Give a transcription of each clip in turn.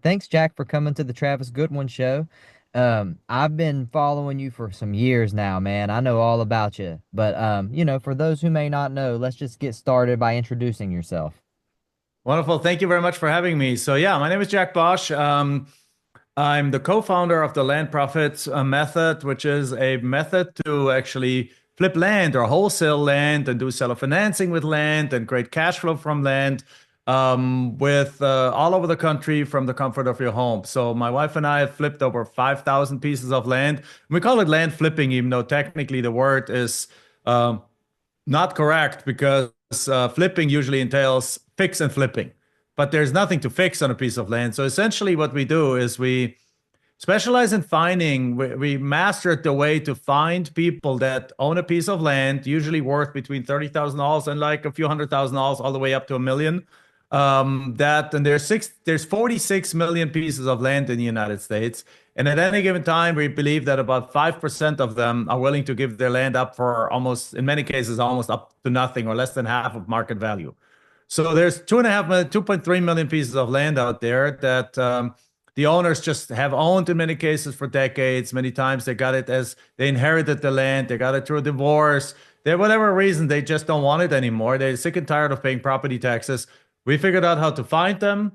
Thanks, Jack, for coming to the Travis Goodwin show. I've been following you for some years now, man. I know all about you. But for those who may not know, let's just get started by introducing yourself. Wonderful. Thank you very much for having me. So, yeah, my name is Jack Bosch. I'm the co-founder of the Land Profits method, which is a method to actually flip land or wholesale land and do seller financing with land and create cash flow from land with all over the country from the comfort of your home. So my wife and I have flipped over 5,000 pieces of land. We call it land flipping, even though technically the word is um, not correct because flipping usually entails fix and flipping, but there's nothing to fix on a piece of land. So essentially, what we do is we specialize in finding, we mastered the way to find people that own a piece of land, usually worth between $30,000 and like a few $100,000, all the way up to a million. And there's 46 million pieces of land in the United States. And at any given time, we believe that about 5% of them are willing to give their land up for almost, in many cases, almost up to nothing or less than half of market value. So there's 2.5 million, 2.3 million pieces of land out there that the owners just have owned in many cases for decades. Many times they got it as they inherited the land, they got it through a divorce. They, whatever reason, they just don't want it anymore. They're sick and tired of paying property taxes. We figured out how to find them.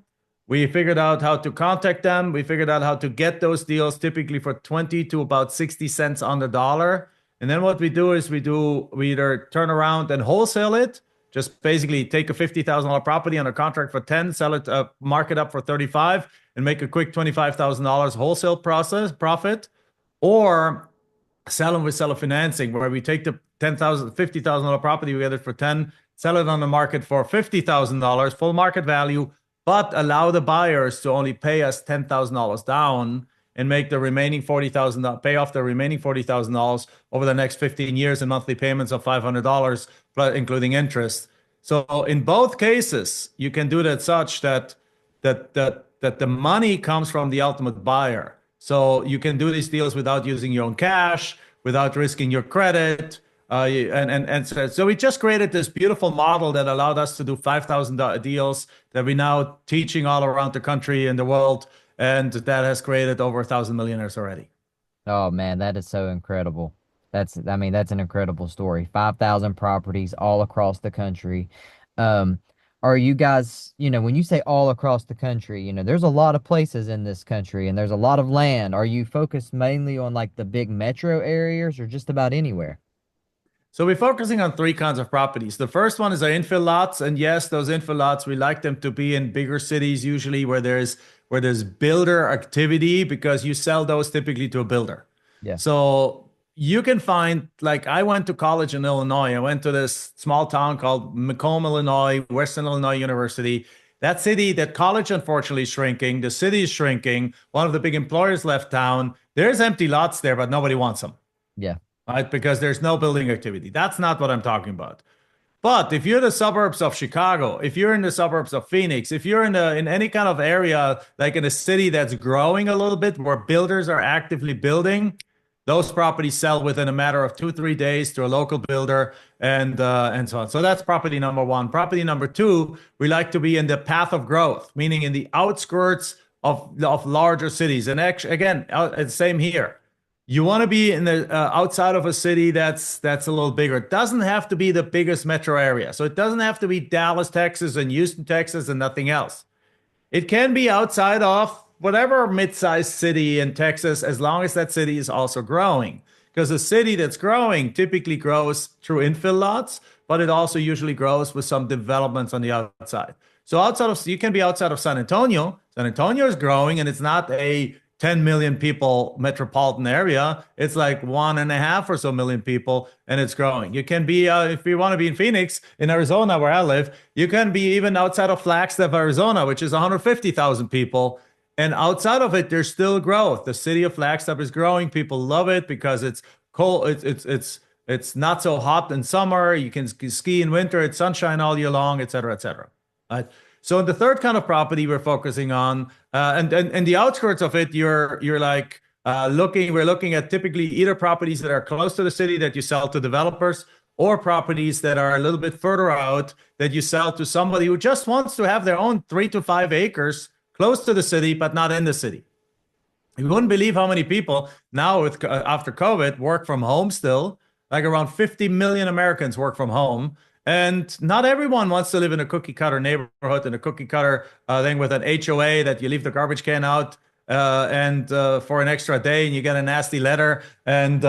We figured out how to contact them. We figured out how to get those deals typically for 20 to about 60 cents on the dollar. And then what we do is we either turn around and wholesale it, just basically take a $50,000 property on a contract for 10, sell it, mark it up for 35, and make a quick $25,000 wholesale process profit, or sell them with seller financing, where we take the $50,000 property, we get it for 10, sell it on the market for $50,000, full market value, but allow the buyers to only pay us $10,000 down and make the remaining 40,000 pay off the remaining $40,000 over the next 15 years in monthly payments of $500 including interest. So in both cases, you can do that such that the money comes from the ultimate buyer. So you can do these deals without using your own cash, without risking your credit. So we just created this beautiful model that allowed us to do 5,000 deals that we're now teaching all around the country and the world. And that has created over 1,000 millionaires already. Oh man, that is so incredible. That's an incredible story. 5,000 properties all across the country. Um, are you guys, when you say all across the country, there's a lot of places in this country and there's a lot of land. Are you focused mainly on like the big metro areas or just about anywhere? So we're focusing on three kinds of properties. The first one is our infill lots, and yes, those infill lots we like them to be in bigger cities, usually where there's builder activity, because you sell those typically to a builder. Yeah. So you can find, like, I went to college in Illinois. I went to this small town called Macomb, Illinois, Western Illinois University. That city, that college, unfortunately, is shrinking. The city is shrinking. One of the big employers left town. There's empty lots there, but nobody wants them, Yeah. right? Because there's no building activity. That's not what I'm talking about. But if you're in the suburbs of Chicago, if you're in the suburbs of Phoenix, if you're in any kind of area like in a city that's growing a little bit, where builders are actively building, those properties sell within a matter of 2, 3 days to a local builder, and so on. So that's property number one. Property number two, we like to be in the path of growth, meaning in the outskirts of larger cities. And actually, again, it's same here. You want to be in the outside of a city that's a little bigger. It doesn't have to be the biggest metro area. So it doesn't have to be Dallas, Texas, and Houston, Texas, and nothing else. It can be outside of whatever mid-sized city in Texas, as long as that city is also growing. Because a city that's growing typically grows through infill lots, but it also usually grows with some developments on the outside. So you can be outside of San Antonio. San Antonio is growing, and it's not a 10 million people metropolitan area. It's like 1.5 or so million people, and it's growing. You can be, if you want to be in Phoenix, in Arizona, where I live, you can be even outside of Flagstaff, Arizona, which is 150,000 people. And outside of it, there's still growth. The city of Flagstaff is growing. People love it because it's cold. It's not so hot in summer. You can ski in winter. It's sunshine all year long, et cetera, et cetera. Right? So the third kind of property we're focusing on, and the outskirts of it, you're like we're looking at typically either properties that are close to the city that you sell to developers, or properties that are a little bit further out that you sell to somebody who just wants to have their own 3 to 5 acres close to the city, but not in the city. You wouldn't believe how many people now, with after COVID, work from home still. Like around 50 million Americans work from home, and not everyone wants to live in a cookie cutter neighborhood and a cookie cutter thing with an HOA that you leave the garbage can out and for an extra day, and you get a nasty letter, and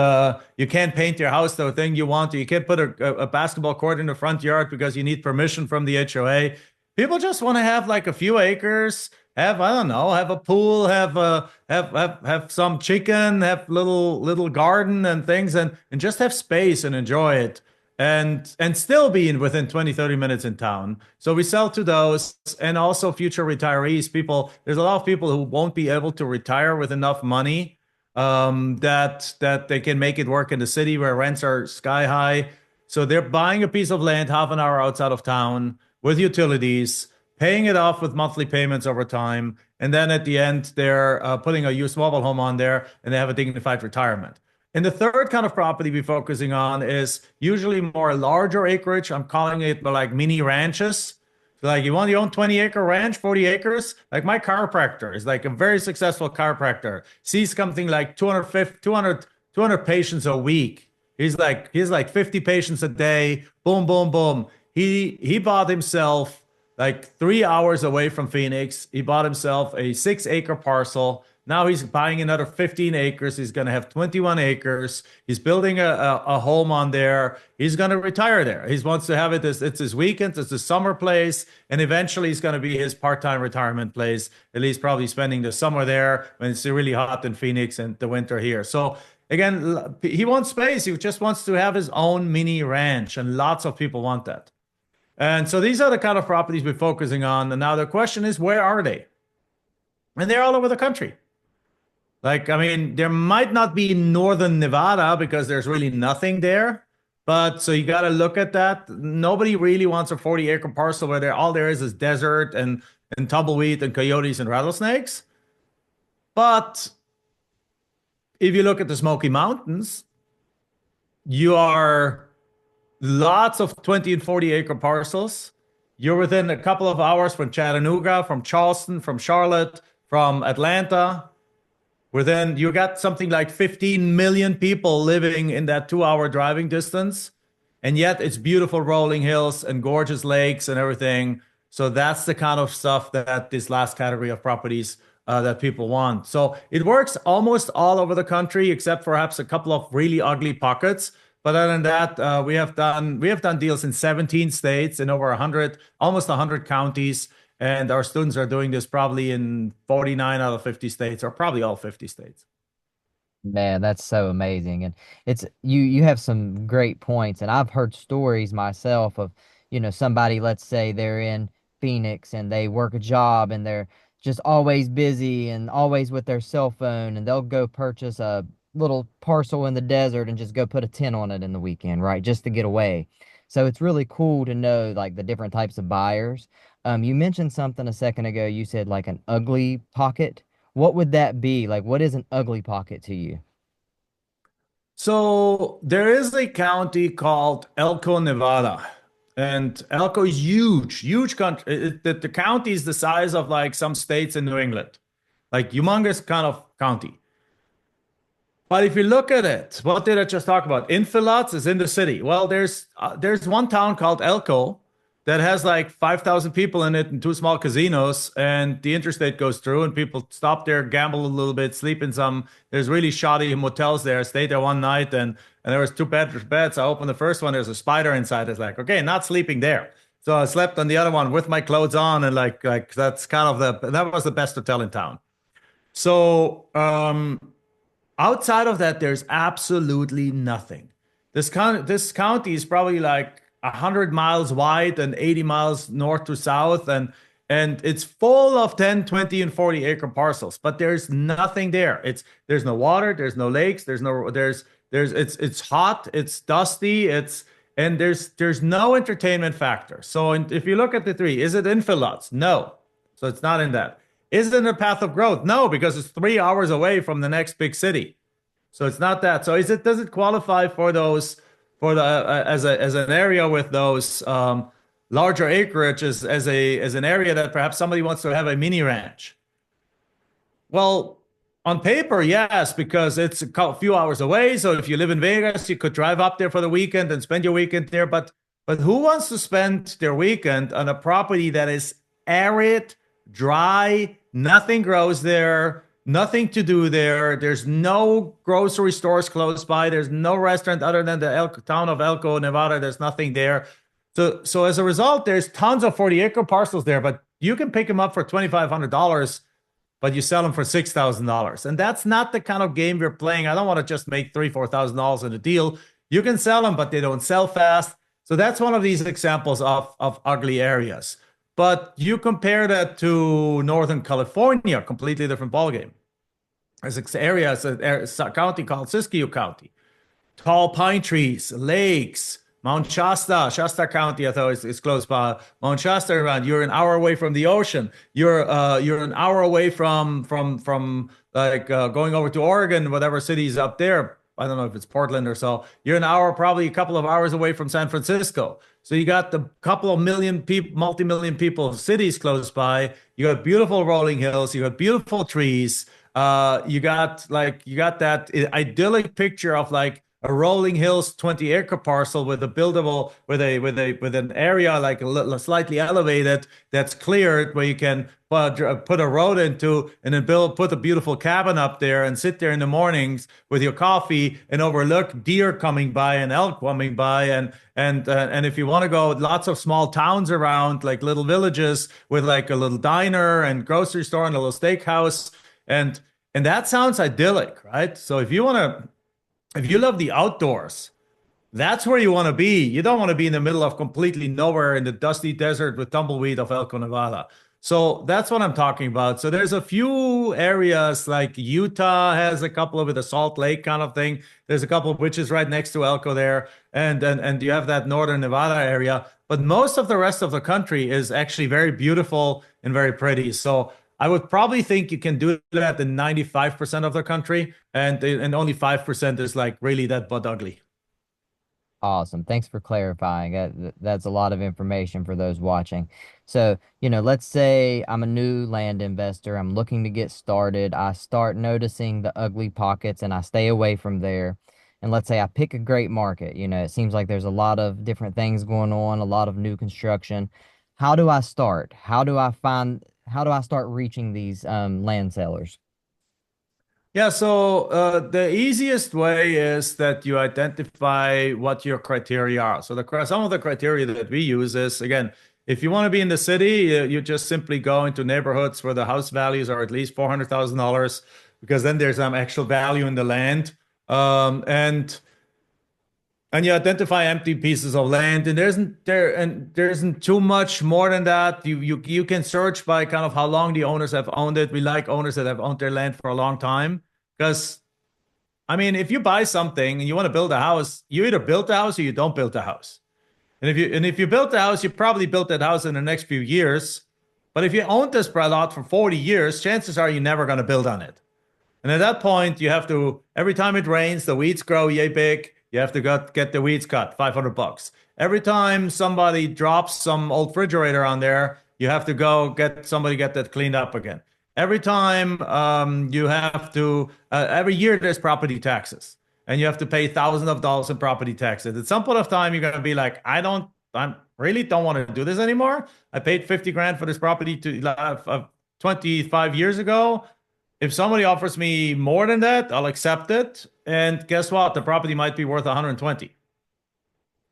you can't paint your house the thing you want. You can't put a basketball court in the front yard because you need permission from the HOA. People just want to have like a few acres, have, I don't know, have a pool, have some chicken, have little garden and things, and just have space and enjoy it, and still be within 20 30 minutes in town. So we sell to those, and also future retirees. People, there's a lot of people who won't be able to retire with enough money that they can make it work in the city where rents are sky high. So they're buying a piece of land half an hour outside of town with utilities, paying it off with monthly payments over time, and then at the end they're putting a used mobile home on there, and they have a dignified retirement. And the third kind of property we're focusing on is usually more larger acreage. I'm calling it like mini ranches. So like you want your own 20-acre ranch, 40 acres. Like my chiropractor is like a very successful chiropractor. Sees something like 250, 200 patients a week. He's like 50 patients a day. Boom, boom, boom. He bought himself like 3 hours away from Phoenix. He bought himself a 6-acre parcel. Now he's buying another 15 acres. He's going to have 21 acres. He's building a home on there. He's going to retire there. He wants to have it as it's his weekends, it's his summer place, and eventually it's going to be his part-time retirement place. At least probably spending the summer there when it's really hot in Phoenix and the winter here. So again, he wants space. He just wants to have his own mini ranch, and lots of people want that. And so these are the kind of properties we're focusing on. And now the question is, where are they? And they're all over the country. Like, I mean, there might not be northern Nevada because there's really nothing there. But so you got to look at that. Nobody really wants a 40-acre parcel where all there is desert and tumbleweed and coyotes and rattlesnakes. But if you look at the Smoky Mountains, you are lots of 20 and 40-acre parcels. You're within a couple of hours from Chattanooga, from Charleston, from Charlotte, from Atlanta. Within, you got something like 15 million people living in that 2 hour driving distance. And yet it's beautiful rolling hills and gorgeous lakes and everything. So that's the kind of stuff that this last category of properties that people want. So it works almost all over the country, except perhaps a couple of really ugly pockets. But other than that, we have done deals in 17 states in over 100, almost 100 counties, and our students are doing this probably in 49 out of 50 states, or probably all 50 states. Man, that's so amazing. And it's you have some great points. And I've heard stories myself of, somebody, let's say they're in Phoenix and they work a job and they're just always busy and always with their cell phone, and they'll go purchase a little parcel in the desert and just go put a tent on it in the weekend, right? Just to get away. So it's really cool to know like the different types of buyers. You mentioned something a second ago. You said like an ugly pocket. What would that be? Like, what is an ugly pocket to you? So there is a county called Elko, Nevada. And Elko is huge, huge country. The county is the size of like some states in New England, like humongous kind of county. But if you look at it, what did I just talk about? Infill lots is in the city. Well, there's one town called Elko that has like 5,000 people in it and two small casinos, and the interstate goes through, and people stop there, gamble a little bit, sleep in some. There's really shoddy motels there. I stayed there one night, and there was two beds. I opened the first one. There's a spider inside. It's like, okay, not sleeping there. So I slept on the other one with my clothes on, and like that's kind of that was the best hotel in town. So outside of that, there's absolutely nothing. This county is probably like 100 miles wide and 80 miles north to south, and it's full of 10, 20, and 40-acre parcels. But there's nothing there. There's no water, there's no lakes, it's hot, it's dusty, and there's no entertainment factor. So if you look at the three, is it infill lots? No. So it's not in that. Is it a path of growth? No, because it's 3 hours away from the next big city. So it's not that. So does it qualify for those as an area with those larger acreage as an area that perhaps somebody wants to have a mini ranch? Well, on paper, yes, because it's a few hours away. So if you live in Vegas, you could drive up there for the weekend and spend your weekend there. But who wants to spend their weekend on a property that is arid, dry, nothing grows there, nothing to do there. There's no grocery stores close by. There's no restaurant other than the town of Elko, Nevada. There's nothing there. So as a result, there's tons of 40-acre parcels there, but you can pick them up for $2,500, but you sell them for $6,000. And that's not the kind of game we're playing. I don't want to just make $3,000, $4,000 in a deal. You can sell them, but they don't sell fast. So that's one of these examples of ugly areas. But you compare that to Northern California, completely different ballgame. There's an area, it's a county called Siskiyou County. Tall pine trees, lakes, Mount Shasta, Shasta County, I thought is close by. Mount Shasta around. You're an hour away from the ocean. You're an hour away from like going over to Oregon, whatever city's up there. I don't know if it's Portland or so. You're an hour, probably a couple of hours away from San Francisco. So you got the couple of million people, multi-million people cities close by. You got beautiful rolling hills. You got beautiful trees. You got that idyllic picture of like a rolling hills 20-acre parcel with a buildable with an area like slightly elevated that's cleared where you can put a road into and then put a beautiful cabin up there and sit there in the mornings with your coffee and overlook deer coming by and elk coming by and if you want to go, lots of small towns around like little villages with like a little diner and grocery store and a little steakhouse and and that sounds idyllic, right? So if you love the outdoors, that's where you want to be. You don't want to be in the middle of completely nowhere in the dusty desert with tumbleweed of Elko, Nevada. So that's what I'm talking about. So there's a few areas like Utah has a couple of it, a Salt Lake kind of thing. There's a couple of which is right next to Elko there, and you have that northern Nevada area. But most of the rest of the country is actually very beautiful and very pretty. So I would probably think you can do that in 95% of the country, and only 5% is like really that butt ugly. Awesome. Thanks for clarifying. That's a lot of information for those watching. So, let's say I'm a new land investor. I'm looking to get started. I start noticing the ugly pockets and I stay away from there. And let's say I pick a great market. It seems like there's a lot of different things going on, a lot of new construction. How do I start? How do I start reaching these land sellers? Yeah, so the easiest way is that you identify what your criteria are. So some of the criteria that we use is again, if you want to be in the city, you just simply go into neighborhoods where the house values are at least $400,000 because then there's some actual value in the land. And you identify empty pieces of land, and there isn't too much more than that. You can search by kind of how long the owners have owned it. We like owners that have owned their land for a long time because I mean, if you buy something and you want to build a house, you either build a house or you don't build a house. And if you built a house, you probably built that house in the next few years. But if you owned this lot for 40 years, chances are you're never going to build on it. And at that point, you have to, every time it rains, the weeds grow yay big. You have to get the weeds cut, $500. Every time somebody drops some old refrigerator on there, you have to go get that cleaned up again. Every time you have to, every year there's property taxes, and you have to pay thousands of dollars in property taxes. At some point of time, you're going to be like, I really don't want to do this anymore. I paid 50 grand for this property 25 years ago. If somebody offers me more than that, I'll accept it. And guess what? The property might be worth 120.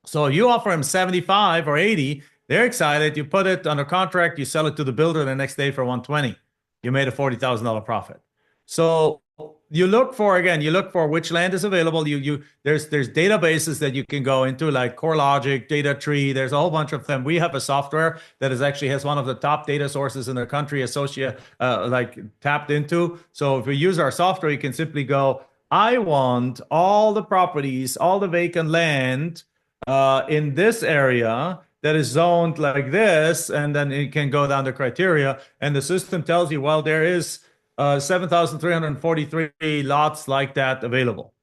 So you offer them 75 or 80, they're excited. You put it under contract, you sell it to the builder the next day for 120. You made a $40,000 profit. So you look for which land is available. There's databases that you can go into like CoreLogic, DataTree. There's a whole bunch of them. We have a software that is actually has one of the top data sources in the country like tapped into. So if we use our software, you can simply go, I want all the properties, all the vacant land in this area that is zoned like this, and then it can go down the criteria, and the system tells you, well, there is 7,343 lots like that available.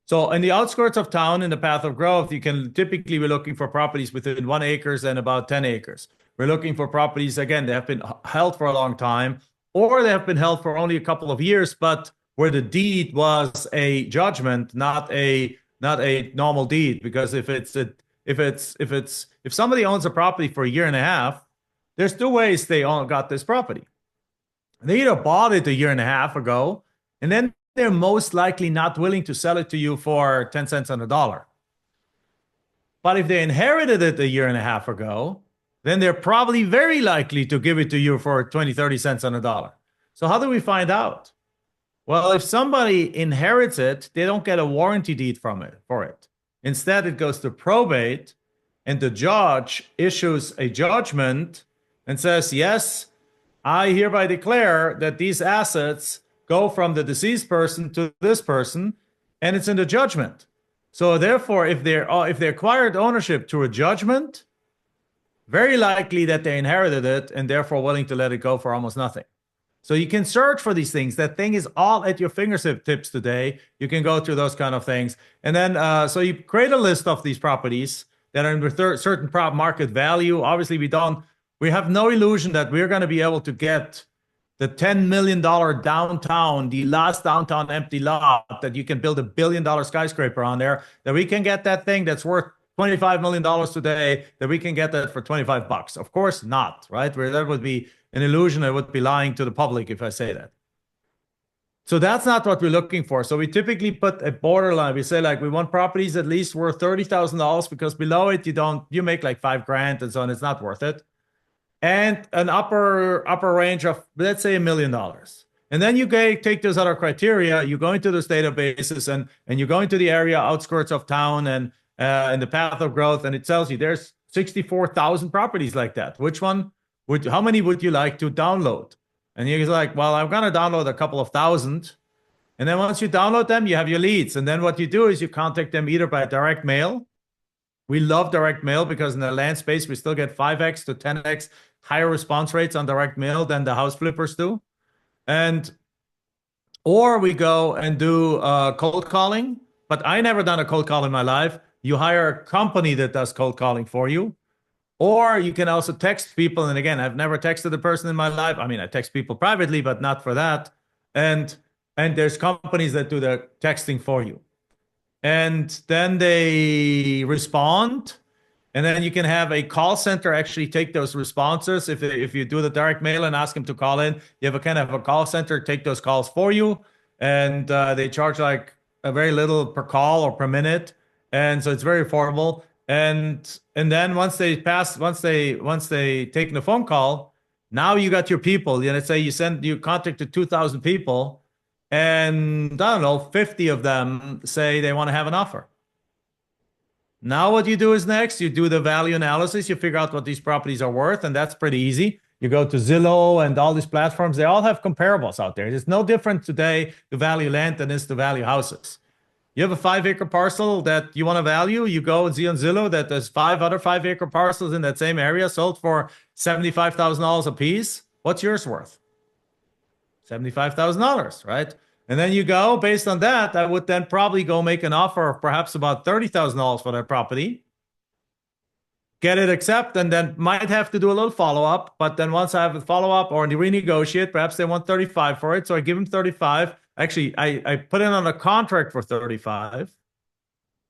So in the outskirts of town, in the path of growth, you can typically be looking for properties within 1 acres and about 10 acres. We're looking for properties, again, that have been held for a long time, or they have been held for only a couple of years, but where the deed was a judgment, not a normal deed. Because if somebody owns a property for a year and a half, there's two ways they all got this property. They either bought it a year and a half ago, and then they're most likely not willing to sell it to you for 10 cents on the dollar. But if they inherited it a year and a half ago, then they're probably very likely to give it to you for 20, 30 cents on the dollar. So how do we find out? Well, if somebody inherits it, they don't get a warranty deed from it for it. Instead, it goes to probate, and the judge issues a judgment and says, yes, I hereby declare that these assets go from the deceased person to this person, and it's in the judgment. So therefore, if they acquired ownership through a judgment, very likely that they inherited it and therefore willing to let it go for almost nothing. So you can search for these things. That thing is all at your fingertips today. You can go through those kind of things. And then, so you create a list of these properties that are in certain market value. Obviously, we have no illusion that we're going to be able to get the $10 million downtown, the last downtown empty lot that you can build $1 billion skyscraper on there, that we can get that thing that's worth $25 million today, that we can get that for $25. Of course not, right? Where that would be an illusion. I would be lying to the public if I say that. So that's not what we're looking for. So we typically put a borderline. We say like we want properties at least worth $30,000 because below it you make like $5,000 and so on. It's not worth it. And an upper range of, let's say, $1 million. And then you take those other criteria, you go into those databases and you go into the area outskirts of town and in the path of growth, and it tells you there's 64,000 properties like that. How many would you like to download? And you're like, well, I'm going to download a couple of thousand. And then once you download them, you have your leads. And then what you do is you contact them either by direct mail. We love direct mail because in the land space, we still get 5x to 10x higher response rates on direct mail than the house flippers do. Or we go and do cold calling. But I never done a cold call in my life. You hire a company that does cold calling for you. Or you can also text people. And again, I've never texted a person in my life. I mean, I text people privately, but not for that. And there's companies that do the texting for you. And then they respond. And then you can have a call center actually take those responses. If you do the direct mail and ask them to call in, you have a kind of a call center take those calls for you. And they charge like a very little per call or per minute. And so it's very affordable. And then once they take the phone call, now you got your people. Let's say you contacted 2,000 people, and I don't know, 50 of them say they want to have an offer. Now what you do is next, you do the value analysis, you figure out what these properties are worth, and that's pretty easy. You go to Zillow and all these platforms, they all have comparables out there. It's no different today to value land than it is to value houses. You have a 5-acre parcel that you want to value, you go and see on Zillow that there's 5 other 5-acre parcels in that same area sold for $75,000 a piece. What's yours worth? $75,000, right? And then you go, based on that, I would then probably go make an offer of perhaps about $30,000 for that property, get it accepted, and then might have to do a little follow-up. But then once I have a follow-up or renegotiate, perhaps they want 35 for it. So I give them 35. Actually, I put it on a contract for 35.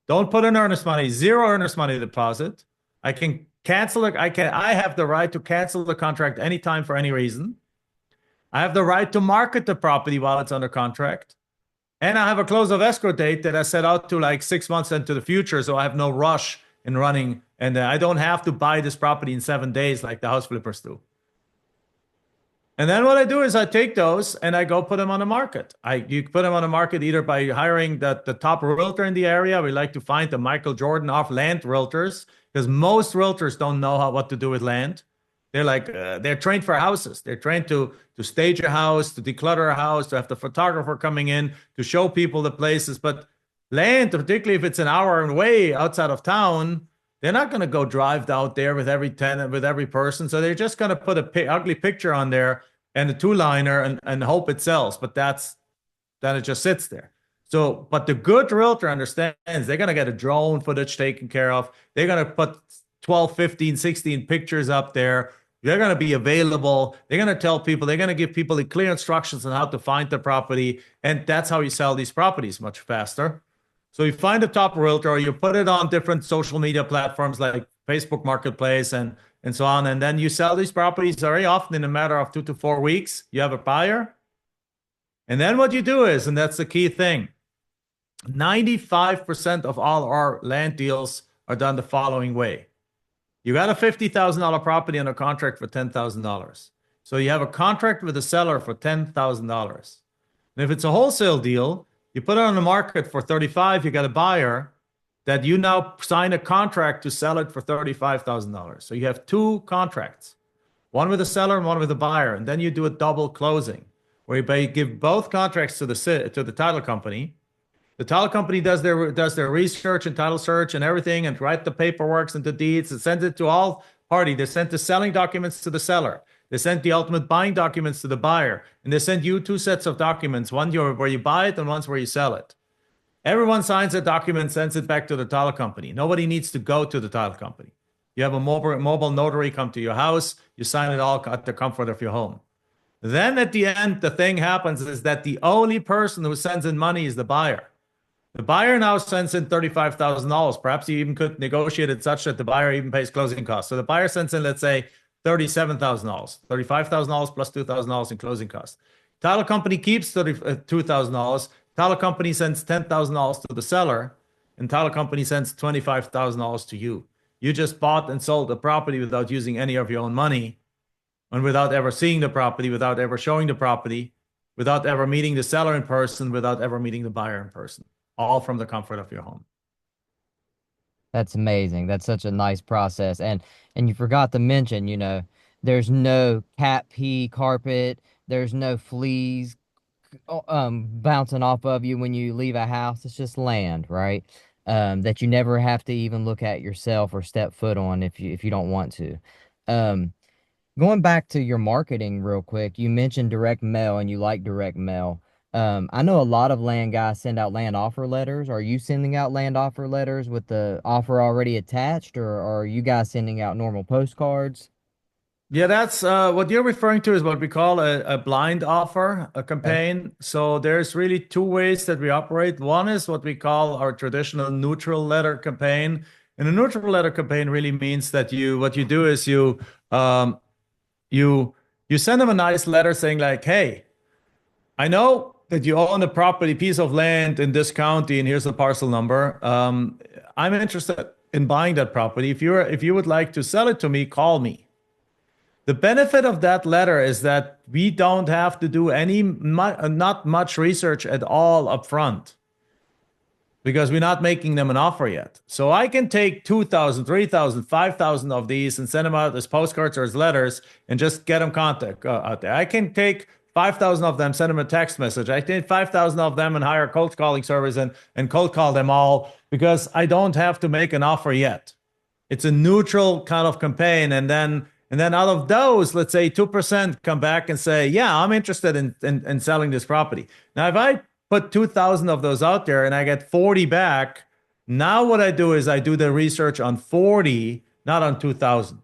Don't put in earnest money, 0 earnest money deposit. I can cancel it. I have the right to cancel the contract anytime for any reason. I have the right to market the property while it's under contract. And I have a close of escrow date that I set out to like 6 months into the future. So I have no rush in running. And I don't have to buy this property in 7 days like the house flippers do. And then what I do is I take those and I go put them on the market. You put them on the market either by hiring the top realtor in the area. We like to find the Michael Jordan of land realtors because most realtors don't know what to do with land. They're trained for houses. They're trained to stage a house, to declutter a house, to have the photographer coming in, to show people the places. But land, particularly if it's an hour away outside of town, they're not going to go drive out there with every tenant, with every person. So they're just going to put a ugly picture on there and a 2-liner and hope it sells. But then it just sits there. So, but the good realtor understands they're going to get a drone footage taken care of. They're going to put 12, 15, 16 pictures up there. They're going to be available. They're going to tell people, they're going to give people the clear instructions on how to find the property. And that's how you sell these properties much faster. So you find a top realtor, or you put it on different social media platforms like Facebook Marketplace and so on. And then you sell these properties very often in a matter of 2 to 4 weeks. You have a buyer. And then what you do is, and that's the key thing, 95% of all our land deals are done the following way. You got a $50,000 property under contract for $10,000. So you have a contract with the seller for $10,000. And if it's a wholesale deal, you put it on the market for 35, you got a buyer that you now sign a contract to sell it for $35,000. So you have two contracts, one with the seller and one with the buyer. And then you do a double closing where you give both contracts to the title company. The title company does their research and title search and everything and write the paperwork and the deeds and send it to all parties. They send the selling documents to the seller. They send the ultimate buying documents to the buyer. And they send you two sets of documents, one where you buy it and one's where you sell it. Everyone signs a document, sends it back to the title company. Nobody needs to go to the title company. You have a mobile notary come to your house. You sign it all at the comfort of your home. Then at the end, the thing happens is that the only person who sends in money is the buyer. The buyer now sends in $35,000. Perhaps you even could negotiate it such that the buyer even pays closing costs. So the buyer sends in, let's say, $37,000, $35,000 plus $2,000 in closing costs. Title company keeps $2,000. Title company sends $10,000 to the seller, and title company sends $25,000 to you. You just bought and sold the property without using any of your own money, and without ever seeing the property, without ever showing the property, without ever meeting the seller in person, without ever meeting the buyer in person. All from the comfort of your home. That's amazing. That's such a nice process. And you forgot to mention, there's no cat pee carpet, there's no fleas bouncing off of you when you leave a house. It's just land, right? That you never have to even look at yourself or step foot on if you don't want to. Um, Going back to your marketing real quick, you mentioned direct mail and you like direct mail. I know a lot of land guys send out land offer letters. Are you sending out land offer letters with the offer already attached, or are you guys sending out normal postcards? Yeah, that's what you're referring to is what we call a blind offer, a Okay. campaign. So there's really two ways that we operate. One is what we call our traditional neutral letter campaign. And a neutral letter campaign really means that what you do is um, you you send them a nice letter saying like, "Hey, I know that you own a property, piece of land in this county, and here's the parcel number. I'm interested in buying that property. If you would like to sell it to me, call me." The benefit of that letter is that we don't have to do not much research at all up front because we're not making them an offer yet. So I can take 2,000, 3,000, 5,000 of these and send them out as postcards or as letters and just get them contact out there. I can take 5,000 of them, send them a text message. I take 5,000 of them and hire a cold calling service and cold call them all because I don't have to make an offer yet. It's a neutral kind of campaign. And then out of those, let's say 2% come back and say, yeah, I'm interested in selling this property. Now, if I put 2,000 of those out there and I get 40 back, now what I do is I do the research on 40, not on 2,000.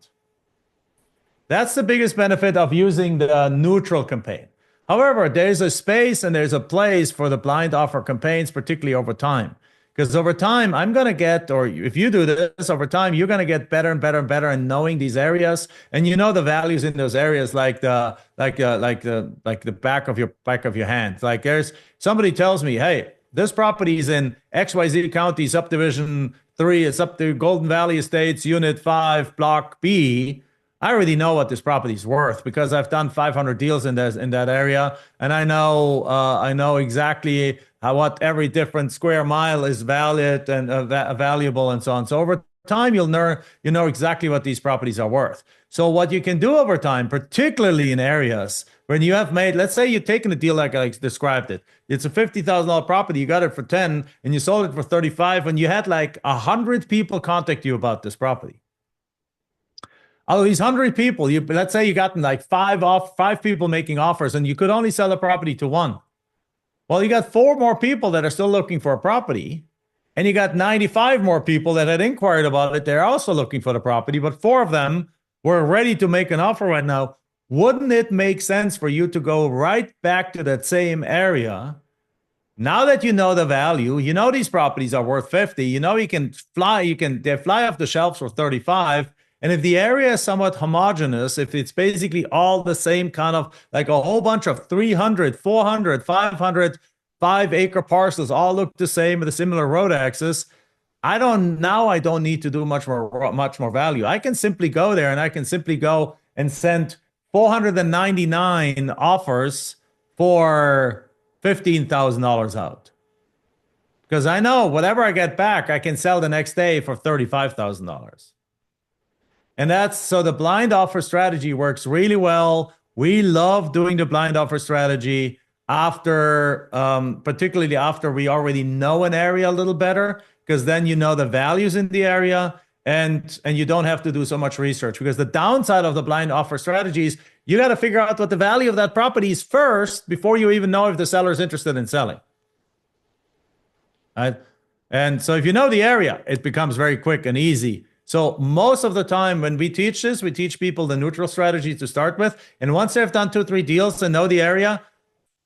That's the biggest benefit of using the neutral campaign. However, there's a space and there's a place for the blind offer campaigns, particularly over time. Because over time, I'm going to get, or if you do this over time, you're going to get better and better and better in knowing these areas, and you know the values in those areas, like the back of your hand. Like there's somebody tells me, hey, this property is in XYZ County, subdivision 3. It's up to Golden Valley Estates, Unit 5, Block B. I already know what this property is worth because I've done 500 deals in that area, and I know exactly what every different square mile is valued and valuable and so on. So over time, you know exactly what these properties are worth. So what you can do over time, particularly in areas when you have made, let's say you've taken a deal like I described it. It's a $50,000 property. You got it for 10 and you sold it for 35, and you had like 100 people contact you about this property. Out of these 100 people, let's say you got like five people making offers, and you could only sell the property to one. Well, you got four more people that are still looking for a property, and you got 95 more people that had inquired about it. They're also looking for the property, but four of them we're ready to make an offer right now. Wouldn't it make sense for you to go right back to that same area? Now that you know the value, you know these properties are worth 50, you know they fly off the shelves for 35. And if the area is somewhat homogeneous, if it's basically all the same kind of like a whole bunch of 300, 400, 500, 5 acre parcels all look the same with a similar road access, I don't need to do much more value. I can simply go there and I can simply go and send 499 offers for $15,000 out. Because I know whatever I get back, I can sell the next day for $35,000. And that's so the blind offer strategy works really well. We love doing the blind offer strategy particularly after we already know an area a little better, because then you know the values in the area and you don't have to do so much research. Because the downside of the blind offer strategy is you got to figure out what the value of that property is first before you even know if the seller is interested in selling. Right? And so if you know the area, it becomes very quick and easy. So most of the time when we teach this, we teach people the neutral strategy to start with. And once they've done 2, 3 deals and know the area,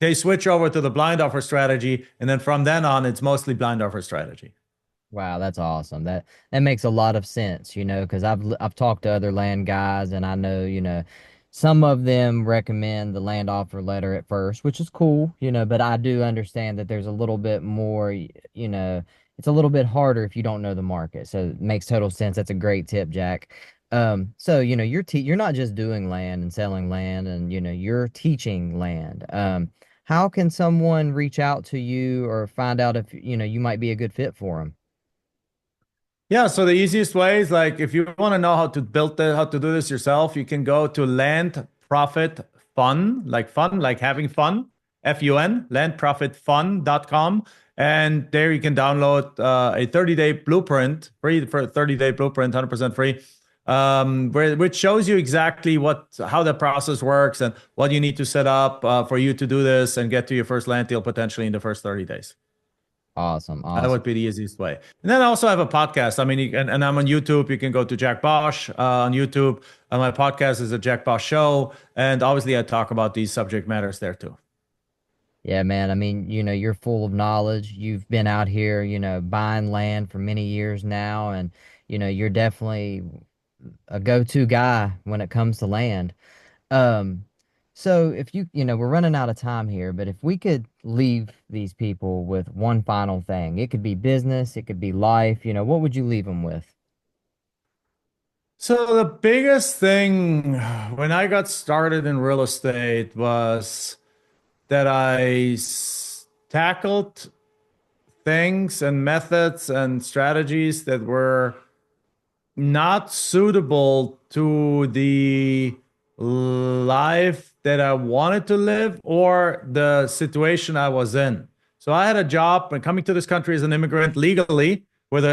they switch over to the blind offer strategy. And then from then on, it's mostly blind offer strategy. Wow, that's awesome. That makes a lot of sense, because I've talked to other land guys and I know, some of them recommend the land offer letter at first, which is cool, but I do understand that there's a little bit more, it's a little bit harder if you don't know the market. So it makes total sense. That's a great tip, Jack. So, you're not just doing land and selling land and, you're teaching land. How can someone reach out to you or find out if, you might be a good fit for them? Yeah, so the easiest way is like if you want to know how to do this yourself, you can go to Land Profit Fun, like having fun, FUN, landprofitfun.com. And there you can download a 30-day blueprint, free for a 30-day blueprint, 100% free, which shows you exactly how the process works and what you need to set up for you to do this and get to your first land deal potentially in the first 30 days. Awesome, That awesome. would be the easiest way. And then I also have a podcast. I mean, and I'm on YouTube. You can go to Jack Bosch on YouTube. My podcast is a Jack Bosch show. And obviously, I talk about these subject matters there too. Yeah, man. I mean, you're full of knowledge. You've been out here, buying land for many years now, and you're definitely a go-to guy when it comes to land. Um, so if we're running out of time here, but if we could leave these people with one final thing, it could be business, it could be life, what would you leave them with? So, the biggest thing when I got started in real estate was that tackled things and methods and strategies that were not suitable to the life that I wanted to live or the situation I was in. So I had a job and coming to this country as an immigrant legally with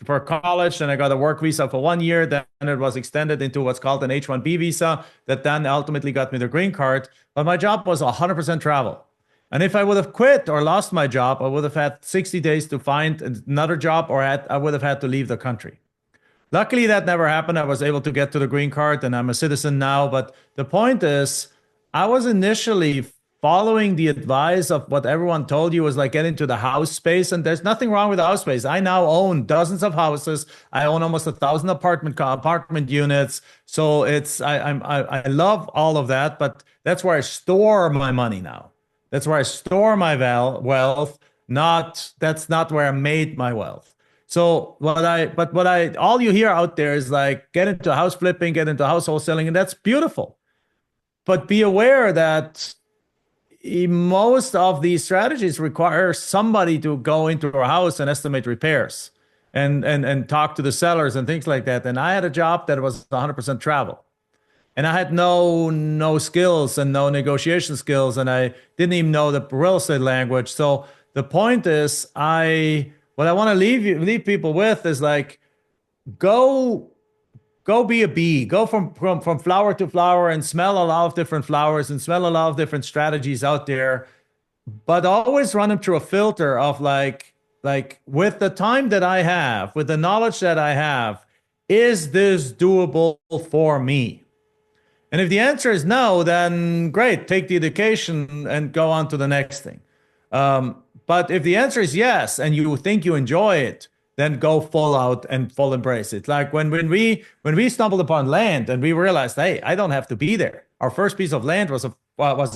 for college, and I got a work visa for 1 year. Then it was extended into what's called an H-1B visa that then ultimately got me the green card. But my job was 100% travel. And if I would have quit or lost my job, I would have had 60 days to find another job I would have had to leave the country. Luckily, that never happened. I was able to get to the green card and I'm a citizen now. But the point is, I was initially following the advice of what everyone told you was like get into the house space. And there's nothing wrong with the house space. I now own dozens of houses. I own almost 1,000 apartment units. So I love all of that. But that's where I store my money now. That's where I store my wealth. That's not where I made my wealth. So all you hear out there is like get into house flipping, get into house wholesaling, and that's beautiful. But be aware that most of these strategies require somebody to go into a house and estimate repairs and talk to the sellers and things like that. And I had a job that was 100% travel. And I had no skills and no negotiation skills, and I didn't even know the real estate language. So the point is, what I want to leave people with is like go be a bee, go from flower to flower and smell a lot of different flowers and smell a lot of different strategies out there, but always run them through a filter of like with the time that I have, with the knowledge that I have, is this doable for me? And if the answer is no, then great, take the education and go on to the next thing. But if the answer is yes, and you think you enjoy it, then go full out and full embrace it. Like when we stumbled upon land and we realized, hey, I don't have to be there. Our first piece of land was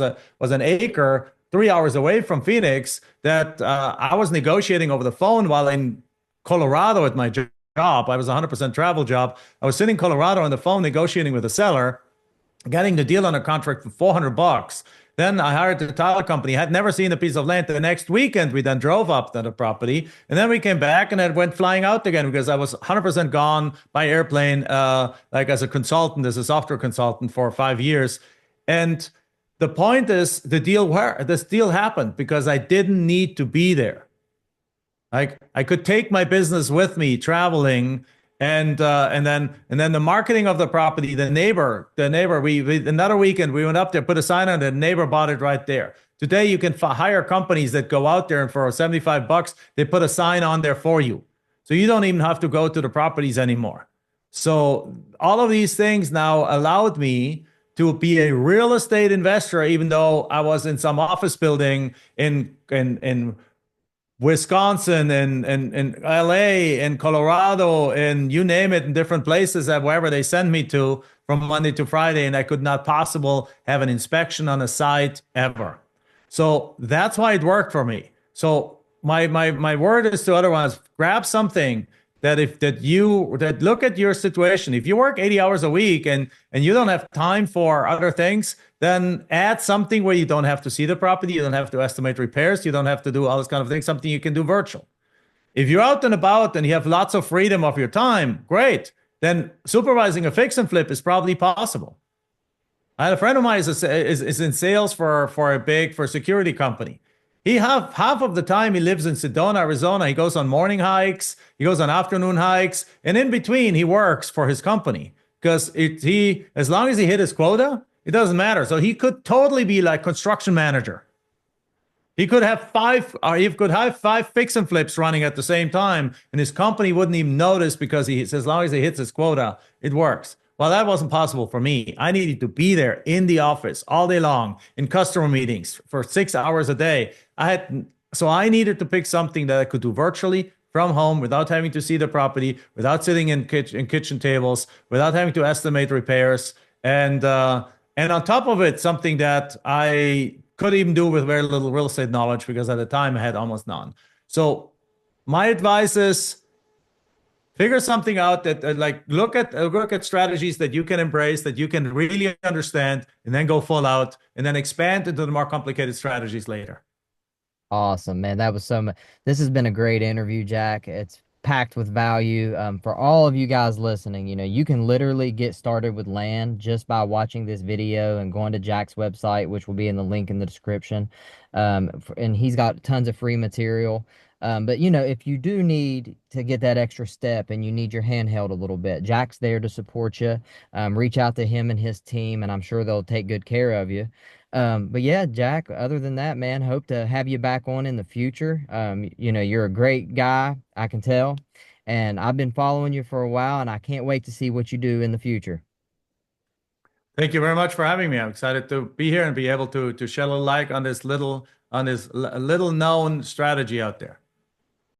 an acre 3 hours away from Phoenix that I was negotiating over the phone while in Colorado at my job. I was a 100% travel job. I was sitting in Colorado on the phone negotiating with a seller, getting the deal under contract for $400. Then I hired the title company. I had never seen a piece of land. The next weekend, we then drove up to the property, and then we came back and then went flying out again because I was 100% gone by airplane, like as a consultant, as a software consultant for 5 years. And the point is, this deal happened because I didn't need to be there. Like I could take my business with me traveling, and then the marketing of the property. The neighbor. We another weekend we went up there, put a sign on it. The neighbor bought it right there. Today you can hire companies that go out there and for $75 they put a sign on there for you, so you don't even have to go to the properties anymore. So all of these things now allowed me to be a real estate investor, even though I was in some office building in Wisconsin and LA and Colorado and you name it, in different places that wherever they send me to from Monday to Friday, and I could not possible have an inspection on a site ever. So that's why it worked for me. So my word is to other ones: grab something that look at your situation. If you work 80 hours a week and you don't have time for other things, then add something where you don't have to see the property, you don't have to estimate repairs, you don't have to do all this kind of thing, something you can do virtual. If you're out and about and you have lots of freedom of your time, great. Then supervising a fix and flip is probably possible. I had a friend of mine is in sales for a security company. He have half of the time he lives in Sedona, Arizona. He goes on morning hikes, he goes on afternoon hikes, and in between he works for his company because he as long as he hit his quota, it doesn't matter. So he could totally be like construction manager. He could have five fix and flips running at the same time, and his company wouldn't even notice because as long as he hits his quota, it works. Well, that wasn't possible for me. I needed to be there in the office all day long in customer meetings for 6 hours a day. So I needed to pick something that I could do virtually from home without having to see the property, without sitting in kitchen tables, without having to estimate repairs, and on top of it, something that I could even do with very little real estate knowledge because at the time I had almost none. So my advice is figure something out like look at strategies that you can embrace, that you can really understand, and then go full out and then expand into the more complicated strategies later. Awesome, man. That was so much. This has been a great interview, Jack. It's packed with value. For all of you guys listening, you can literally get started with land just by watching this video and going to Jack's website, which will be in the link in the description. And he's got tons of free material. But if you do need to get that extra step and you need your hand held a little bit, Jack's there to support you. Reach out to him and his team, and I'm sure they'll take good care of you. But yeah, Jack, other than that, man, hope to have you back on in the future. You're a great guy, I can tell. And I've been following you for a while, and I can't wait to see what you do in the future. Thank you very much for having me. I'm excited to be here and be able to shed a light on this little known strategy out there.